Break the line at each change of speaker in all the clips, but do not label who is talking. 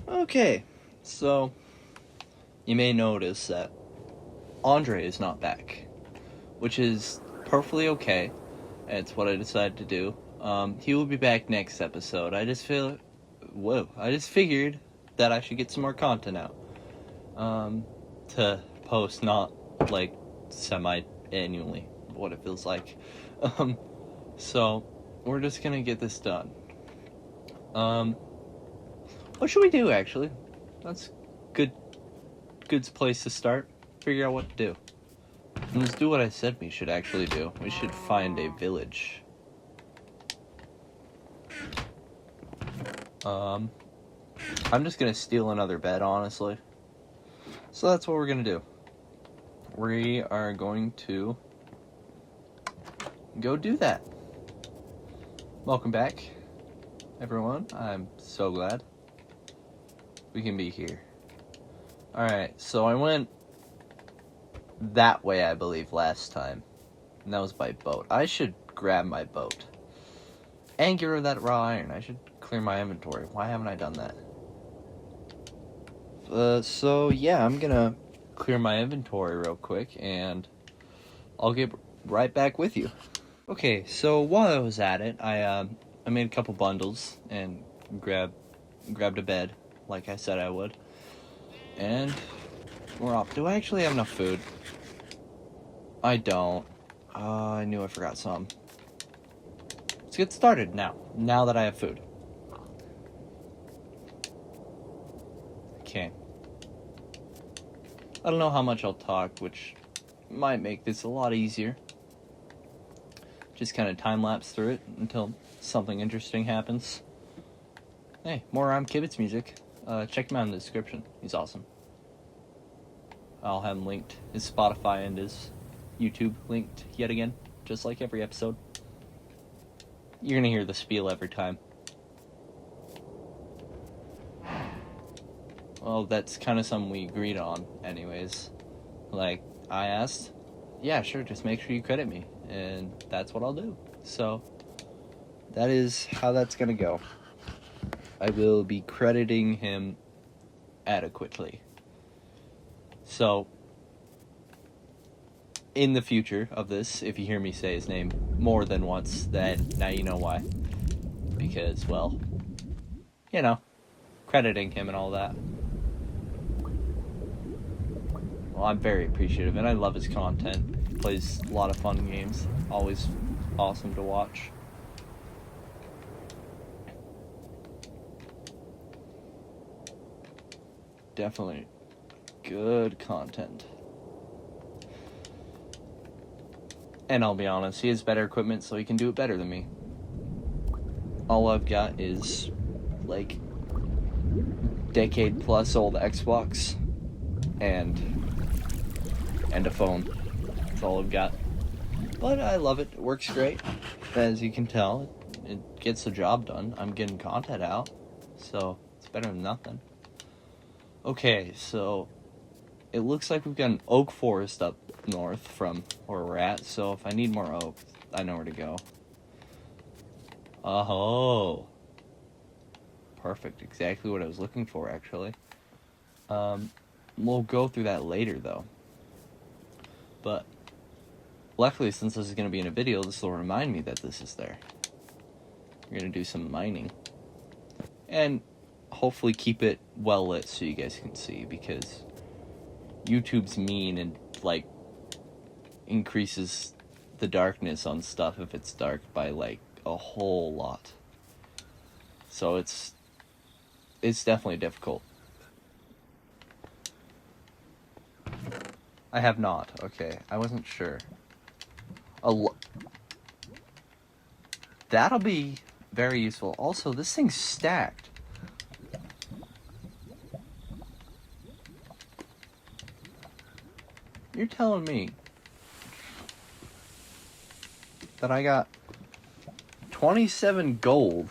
Okay, so you may notice that Andre is not back, which is perfectly okay. It's what I decided to do. He will be back next episode. I just figured that I should get some more content out to post, not like semi-annually, what it feels like. So we're just gonna get this done. What should we do, actually? That's good place to start. Figure out what to do. And let's do what I said we should actually do. We should find a village. I'm just gonna steal another bed, honestly. So that's what we're gonna do. We are going to go do that. Welcome back, everyone. I'm so glad we can be here. Alright, so I went that way, I believe, last time. And that was by boat. I should grab my boat. And get rid of that raw iron. I should clear my inventory. Why haven't I done that? So yeah, I'm gonna clear my inventory real quick, and I'll get right back with you. Okay, so while I was at it, I made a couple bundles and grabbed a bed, like I said I would. And we're off. Do I actually have enough food? I don't. I knew I forgot some. Let's get started now that I have food. Okay. I don't know how much I'll talk, which might make this a lot easier. Just kind of time-lapse through it until something interesting happens. Hey, more Imkibitz music. Check him out in the description. He's awesome. I'll have him linked. His Spotify and his YouTube linked yet again, just like every episode. You're gonna hear the spiel every time. Well, that's kind of something we agreed on anyways. Like, I asked, yeah, sure, just make sure you credit me. And that's what I'll do. So, that is how that's gonna go. I will be crediting him adequately. So, in the future of this, if you hear me say his name more than once, then now you know why. Because, well, you know, crediting him and all that. Well, I'm very appreciative, and I love his content. He plays a lot of fun games. Always awesome to watch. Definitely good content. And I'll be honest, he has better equipment, so he can do it better than me. All I've got is, like, decade plus old Xbox and a phone. That's all I've got. But I love it. It works great. As you can tell, it gets the job done. I'm getting content out, so it's better than nothing. Okay, so it looks like we've got an oak forest up north from where we're at, so if I need more oak, I know where to go. Oh, perfect. Exactly what I was looking for, actually. We'll go through that later, though. But luckily, since this is going to be in a video, this will remind me that this is there. We're going to do some mining. And hopefully keep it well lit so you guys can see, because YouTube's mean and, like, increases the darkness on stuff if it's dark by, like, a whole lot. So it's definitely difficult. I have not. Okay, I wasn't sure. That'll be very useful. Also, this thing's stacked. You're telling me that I got 27 gold,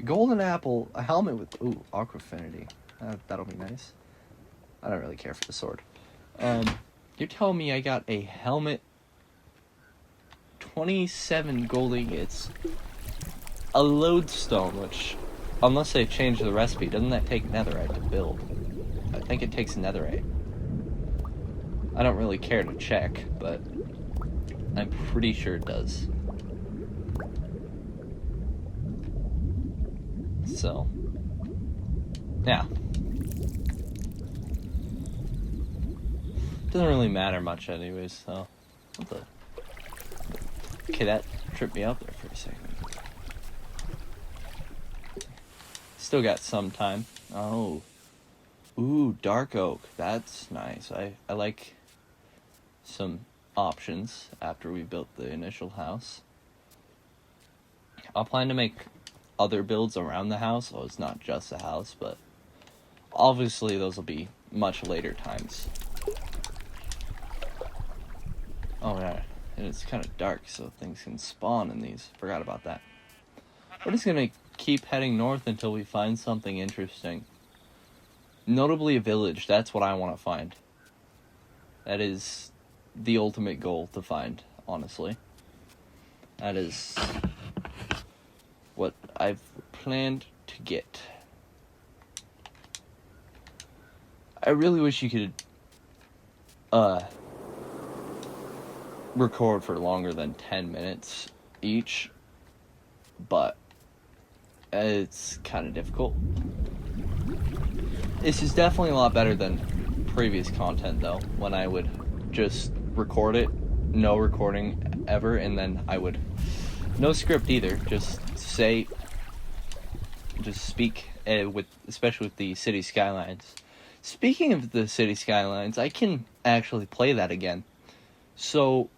golden apple, a helmet with aqua affinity. That'll be nice. I don't really care for the sword. You're telling me I got a helmet, 27 gold ingots, a lodestone, which unless they change the recipe, doesn't that take netherite to build? I think it takes netherite. I don't really care to check, but I'm pretty sure it does. So, yeah. Doesn't really matter much anyways, so. What the? Okay, that tripped me up there for a second. Still got some time. Oh. Ooh, dark oak. That's nice. I like some options after we built the initial house. I'll plan to make other builds around the house, so it's not just the house, but obviously those will be much later times. Oh yeah, and it's kind of dark, so things can spawn in these. Forgot about that. We're just gonna keep heading north until we find something interesting. Notably a village, that's what I want to find. That is the ultimate goal to find, honestly. That is what I've planned to get. I really wish you could record for longer than 10 minutes each, but it's kind of difficult. This is definitely a lot better than previous content, though, when I would just record it, no recording ever, and then I would, no script either, just speak, especially with the city skylines. Speaking of the city skylines, I can actually play that again. So,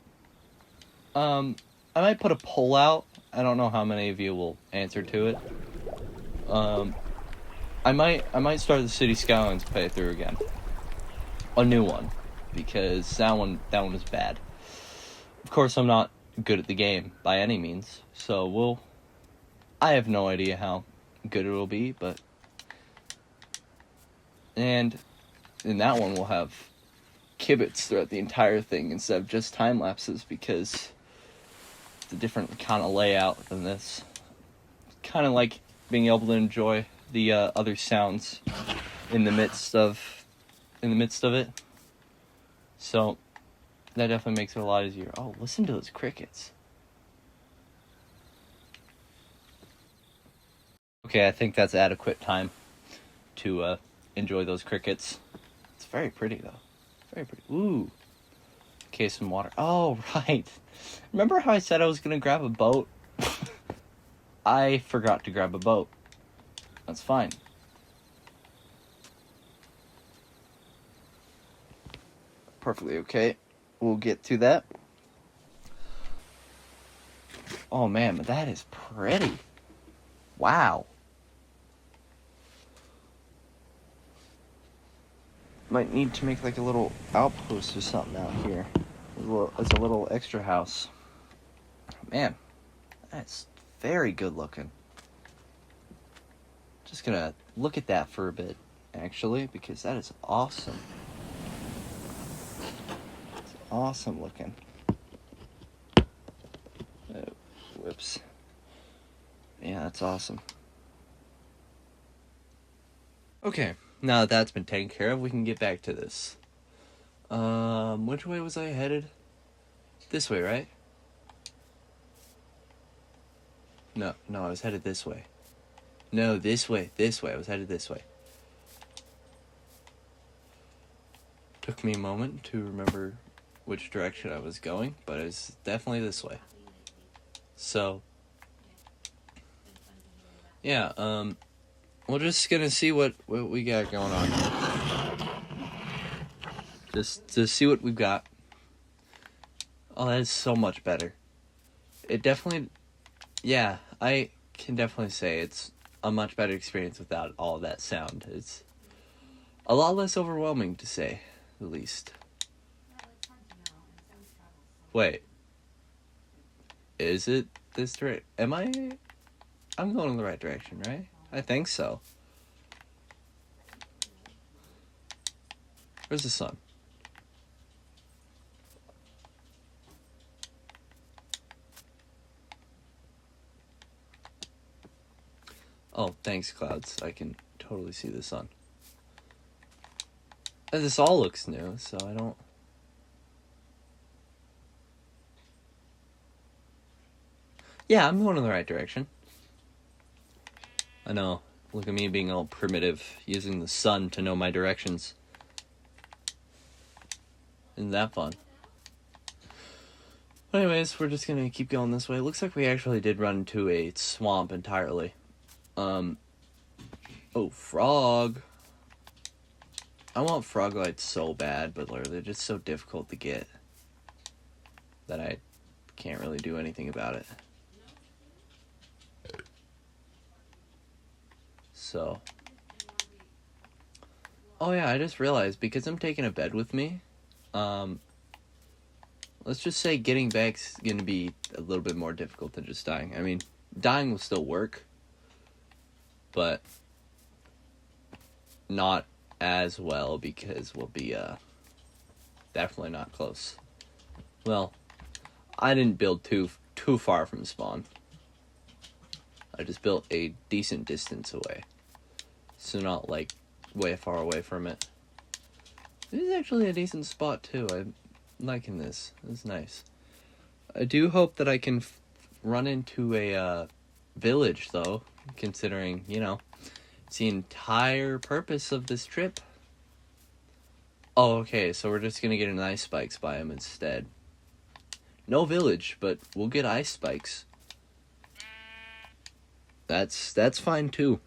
I might put a poll out. I don't know how many of you will answer to it. I might start the City Skylines playthrough again. A new one. Because that one was bad. Of course, I'm not good at the game by any means. So I have no idea how good it will be, but... And in that one, we'll have Imkibitz throughout the entire thing instead of just time lapses, because it's a different kind of layout than this. Kind of like being able to enjoy the other sounds in the midst of it. So that definitely makes it a lot easier. Oh, listen to those crickets. Okay, I think that's adequate time to enjoy those crickets. It's very pretty though. Very pretty. Ooh. Okay, some water. Oh, right. Remember how I said I was gonna grab a boat? I forgot to grab a boat. That's fine. Perfectly okay. We'll get to that. Oh man, but that is pretty. Wow. Might need to make like a little outpost or something out here. As a little extra house. Man, that's very good looking. Just gonna look at that for a bit, actually, because that is awesome. It's awesome looking. Oh, whoops. Yeah, that's awesome. Okay, now that that's been taken care of, we can get back to this. Which way was I headed? This way, right? No, I was headed this way. No, this way. I was headed this way. Took me a moment to remember which direction I was going, but it's definitely this way. So, yeah, we're just gonna see what we got going on. Just to see what we've got. Oh, that is so much better. It definitely, yeah, I can definitely say it's a much better experience without all of that sound. It's a lot less overwhelming, to say the least. Wait. Is it this direction? I'm going in the right direction, right? I think so. Where's the sun? Oh, thanks, clouds. I can totally see the sun. And this all looks new, so I don't... Yeah, I'm going in the right direction. I know. Look at me being all primitive, using the sun to know my directions. Isn't that fun? But anyways, we're just gonna keep going this way. It looks like we actually did run into a swamp entirely. Oh, frog. I want frog lights so bad, but they're just so difficult to get that I can't really do anything about it. So. Oh yeah, I just realized, because I'm taking a bed with me, let's just say getting back's gonna be a little bit more difficult than just dying. I mean, dying will still work, but not as well, because we'll be definitely not close. Well, I didn't build too far from spawn. I just built a decent distance away, so not like way far away from it. This is actually a decent spot too. I'm liking this. This is nice. I do hope that I can run into a village, though, considering, you know, it's the entire purpose of this trip. Oh, okay, so we're just gonna get an ice spikes biome instead. No village, but we'll get ice spikes. That's fine too.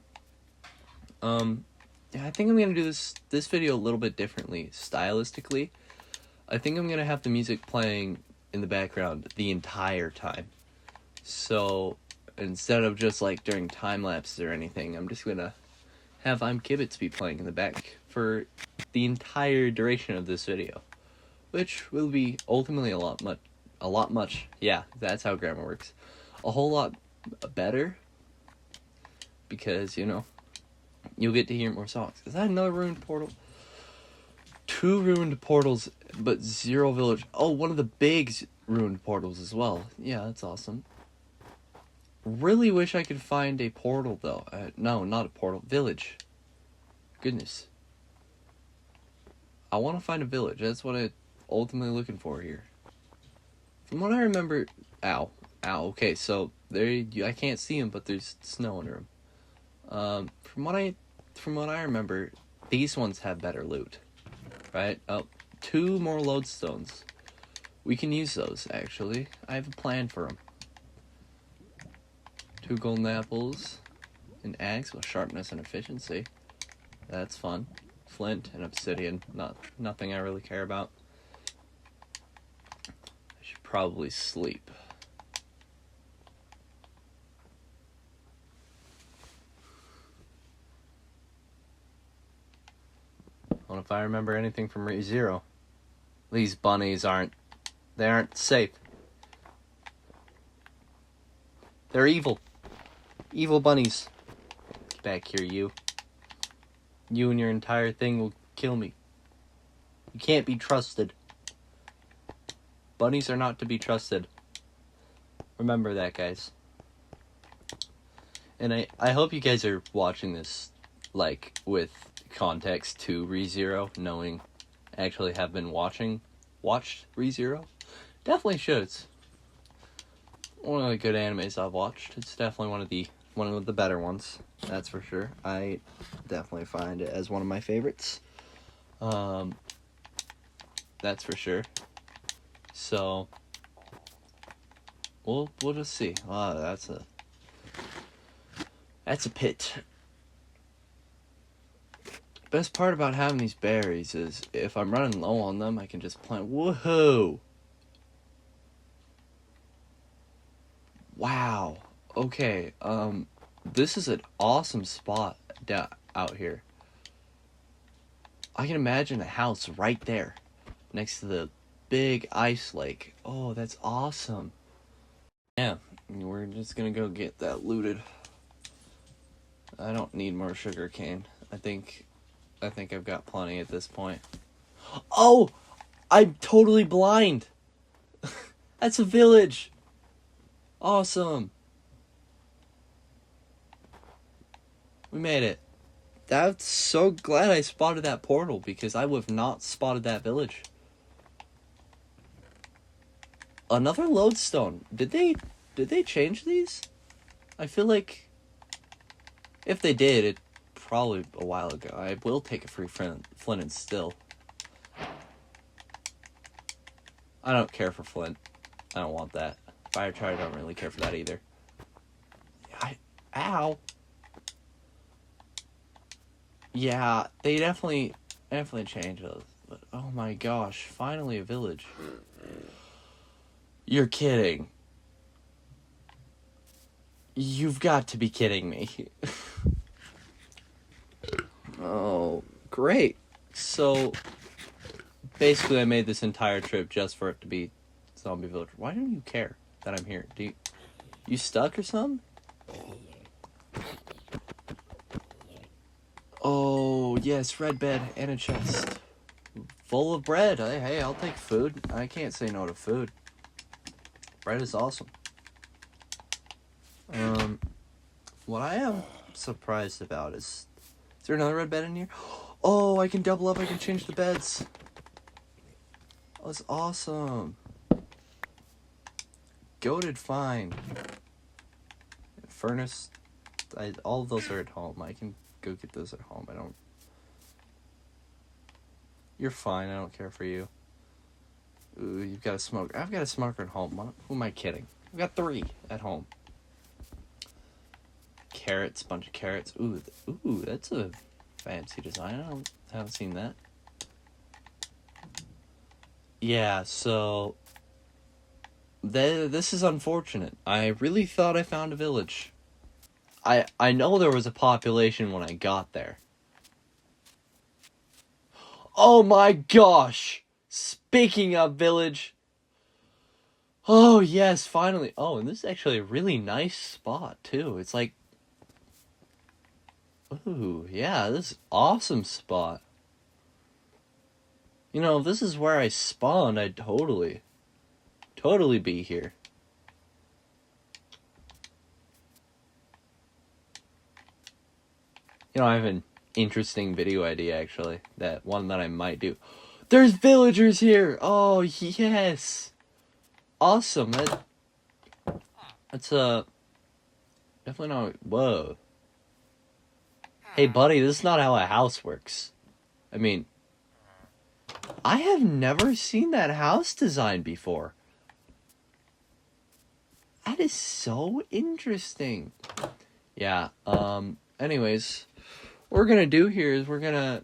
Yeah, I think I'm gonna do this video a little bit differently stylistically. I think I'm gonna have the music playing in the background the entire time. So instead of just like during time lapses or anything, I'm just gonna have Imkibitz be playing in the back for the entire duration of this video, which will be ultimately a lot much. Yeah, that's how grammar works. A whole lot better, because, you know, you'll get to hear more songs. Is that another ruined portal? 2 ruined portals, but 0 village. Oh, one of the big ruined portals as well. Yeah, that's awesome. Really wish I could find a portal, though. No, not a portal. Village. Goodness. I want to find a village. That's what I'm ultimately looking for here. From what I remember... Ow. Ow. Okay, so I can't see them, but there's snow under them. From what I remember, these ones have better loot. Right? Oh, 2 more lodestones. We can use those, actually. I have a plan for them. 2 golden apples. An axe with sharpness and efficiency. That's fun. Flint and obsidian. Nothing I really care about. I should probably sleep. Well, if I remember anything from ReZero, these bunnies aren't safe. They're evil. Evil bunnies. Get back here, you. You and your entire thing will kill me. You can't be trusted. Bunnies are not to be trusted. Remember that, guys. And I hope you guys are watching this, like, with context to ReZero, knowing actually have been watched ReZero. Definitely should. It's one of the good animes I've watched. It's definitely one of the better ones. That's for sure. I definitely find it as one of my favorites. That's for sure. So we'll just see. Wow, that's a pit. Best part about having these berries is if I'm running low on them, I can just plant. Woohoo! Wow. Okay. This is an awesome spot out here. I can imagine a house right there, next to the big ice lake. Oh, that's awesome. Yeah, we're just gonna go get that looted. I don't need more sugar cane. I think I've got plenty at this point. Oh! I'm totally blind! That's a village! Awesome! We made it. That's so glad I spotted that portal, because I would have not spotted that village. Another lodestone. Did they change these? I feel like if they did, it probably a while ago. I will take a free flint and steel. I don't care for flint. I don't want that. Fire char, I don't really care for that either. Ow. Yeah, they definitely changed those. But oh my gosh, finally a village. You're kidding. You've got to be kidding me. Oh, great. So, basically I made this entire trip just for it to be zombie village. Why don't you care that I'm here? You stuck or something? Oh, yes, red bed and a chest. Full of bread. Hey, I'll take food. I can't say no to food. Bread is awesome. What I am surprised about is there another red bed in here? Oh, I can double up. I can change the beds. Oh, that's awesome. Goated fine. Furnace. All of those are at home. I can go get those at home. You're fine. I don't care for you. Ooh, you've got a smoker. I've got a smoker at home. Who am I kidding? I've got 3 at home. Carrots, bunch of carrots. Ooh, that's a fancy design. I haven't seen that. Yeah, so this is unfortunate. I really thought I found a village. I know there was a population when I got there. Oh my gosh! Speaking of village. Oh yes, finally. Oh, and this is actually a really nice spot too. It's like, ooh, yeah, this is awesome spot. You know, if this is where I spawned, I'd totally be here. You know, I have an interesting video idea, actually. One that I might do. There's villagers here! Oh, yes! Awesome. That's definitely not... Whoa. Hey, buddy, this is not how a house works. I mean, I have never seen that house design before. That is so interesting. Yeah, anyways, what we're gonna do here is we're gonna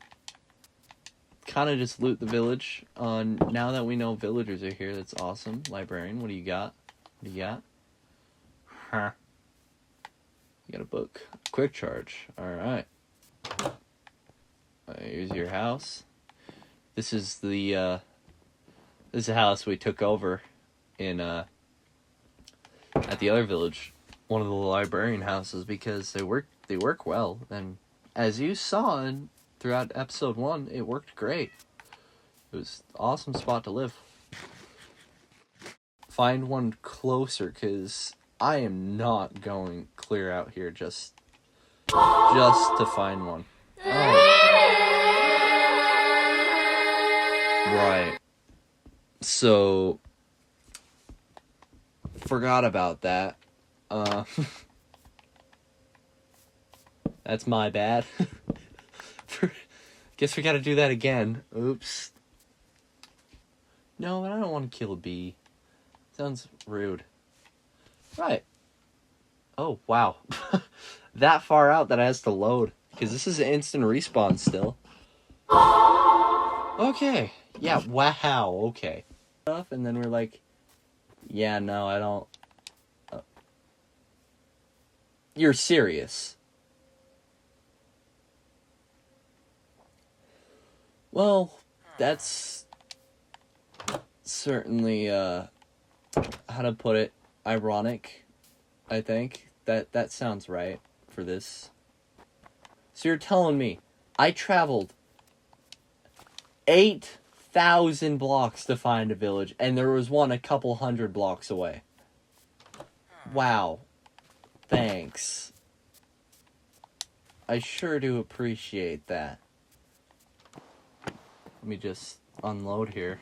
kind of just loot the village. Now that we know villagers are here, that's awesome. Librarian, what do you got? Huh. You got a book. Quick charge. Alright. Here's your house. This is the house we took over in at the other village, one of the librarian houses, because they work well, and as you saw throughout episode 1, it worked great. It was an awesome spot to live. Find one closer, because I am not going clear out here just to find one. Oh. Right. So, forgot about that. That's my bad. Guess we gotta do that again. Oops. No, but I don't want to kill a bee. Sounds rude. Right. Oh, wow. That far out that it has to load. Because this is an instant respawn still. Okay. Yeah, wow, okay. And then we're like, yeah, no, I don't... You're serious. Well, that's certainly, how to put it, ironic, I think. That sounds right for this. So you're telling me I traveled 8,000 blocks to find a village, and there was one a couple hundred blocks away. Wow. Thanks. I sure do appreciate that. Let me just unload here.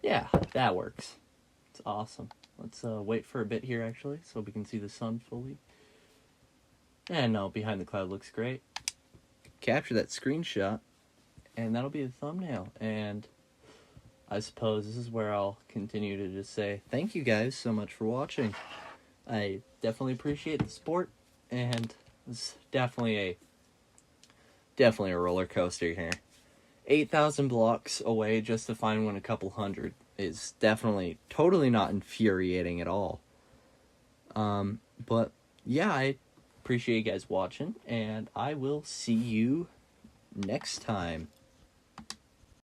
Yeah, that works. It's awesome. Let's wait for a bit here, actually, so we can see the sun fully. And no, behind the cloud looks great. Capture that screenshot, and that'll be the thumbnail. And I suppose this is where I'll continue to just say thank you guys so much for watching. I definitely appreciate the support, and it's definitely a roller coaster here. 8,000 blocks away just to find one a couple hundred is definitely totally not infuriating at all. But yeah, I appreciate you guys watching, and I will see you next time.